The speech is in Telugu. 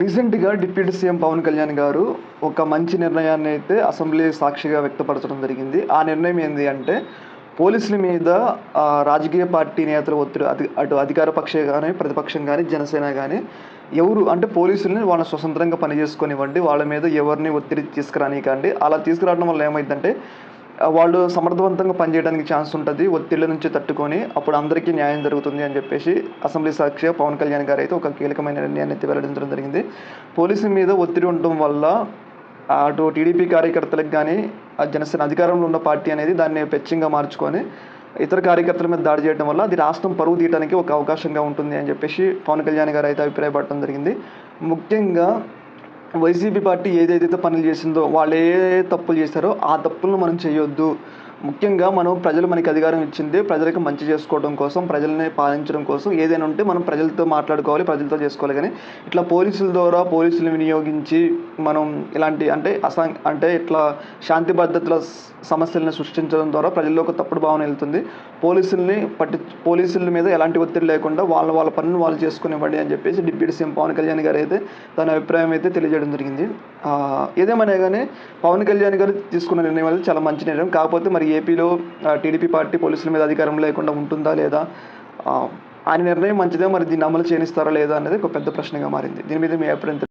రీసెంట్‌గా డిప్యూటీ సీఎం పవన్ కళ్యాణ్ గారు ఒక మంచి నిర్ణయాన్ని అయితే అసెంబ్లీ సాక్షిగా వ్యక్తపరచడం జరిగింది. ఆ నిర్ణయం ఏంది అంటే, పోలీసుల మీద రాజకీయ పార్టీ నేతల ఒత్తిడి అటు అధికార పక్షే గాని, ప్రతిపక్షం గాని, జనసేన గాని ఎవరు అంటే పోలీసుల్ని వాళ్ళ స్వతంత్రంగా పని చేసుకోనివ్వండి. వాళ్ళ మీద ఎవరిని ఒత్తిడి తీసుకురానీయకండి. అలా తీసుకురావడం వల్ల ఏమైద్దంటే వాళ్ళు సమర్థవంతంగా పనిచేయడానికి ఛాన్స్ ఉంటది. ఒత్తిళ్ళ నుంచి తట్టుకొని అప్పుడు అందరికీ న్యాయం జరుగుతుంది అని జెప్పేసి అసెంబ్లీ సాక్షిగా పవన్ కళ్యాణ్ గారైతే ఒక కీలకమైన నిర్ణయాన్ని అయితే వెల్లడించడం జరిగింది. పోలీసుల మీద ఒత్తిడి ఉండటం వల్ల అటు టీడీపీ కార్యకర్తలకు గానీ, జనసేన అధికారంలో ఉన్న పార్టీ అనేది దాన్ని పెచ్చింగా మార్చుకొని ఇతర కార్యకర్తల మీద దాడి చేయడం వల్ల అది రాష్ట్రం పరువు తీయడానికి ఒక అవకాశంగా ఉంటుంది అని జెప్పేసి పవన్ కళ్యాణ్ గారైతే అభిప్రాయపడటం జరిగింది. ముఖ్యంగా వైసీపీ పార్టీ ఏదైతే పనులు చేసిందో, వాళ్ళు ఏ తప్పులు చేశారో ఆ తప్పులను మనం చేయొద్దు. ముఖ్యంగా ప్రజలు మనకి అధికారం ఇచ్చింది ప్రజలకు మంచి చేసుకోవడం కోసం, ప్రజల్ని పాలించడం కోసం. ఏదైనా ఉంటే మనం ప్రజలతో మాట్లాడుకోవాలి, ప్రజలతో చేసుకోవాలి గానీ, ఇట్లా పోలీసుల ద్వారా పోలీసులను వినియోగించి మనం ఇలాంటి అంటే ఇట్లా శాంతి భద్రతల సమస్యలను సృష్టించడం ద్వారా ప్రజల్లో ఒక తప్పుడు భావన వెళ్తుంది. పోలీసుల మీద ఎలాంటి ఒత్తిడి లేకుండా వాళ్ళ పనులు వాళ్ళు చేసుకొనివ్వండి అని చెప్పేసి డిప్యూటీ సీఎం పవన్ కళ్యాణ్ గారు అయితే తన అభిప్రాయం అయితే తెలియజేయడం జరిగింది. ఏదేమైనా గానీ పవన్ కళ్యాణ్ గారు తీసుకున్న నిర్ణయం అనేది చాలా మంచి నిర్ణయం. కాకపోతే మరి ఏపీలో టీడీపీ పార్టీ పోలీసుల మీద అధికారం లేకుండా ఉంటుందా లేదా? ఆయన నిర్ణయం మంచిదే. మరి దీన్ని అమలు చేయనిస్తారా లేదా అనేది ఒక పెద్ద ప్రశ్నగా మారింది. దీని మీద మీ అభిప్రాయం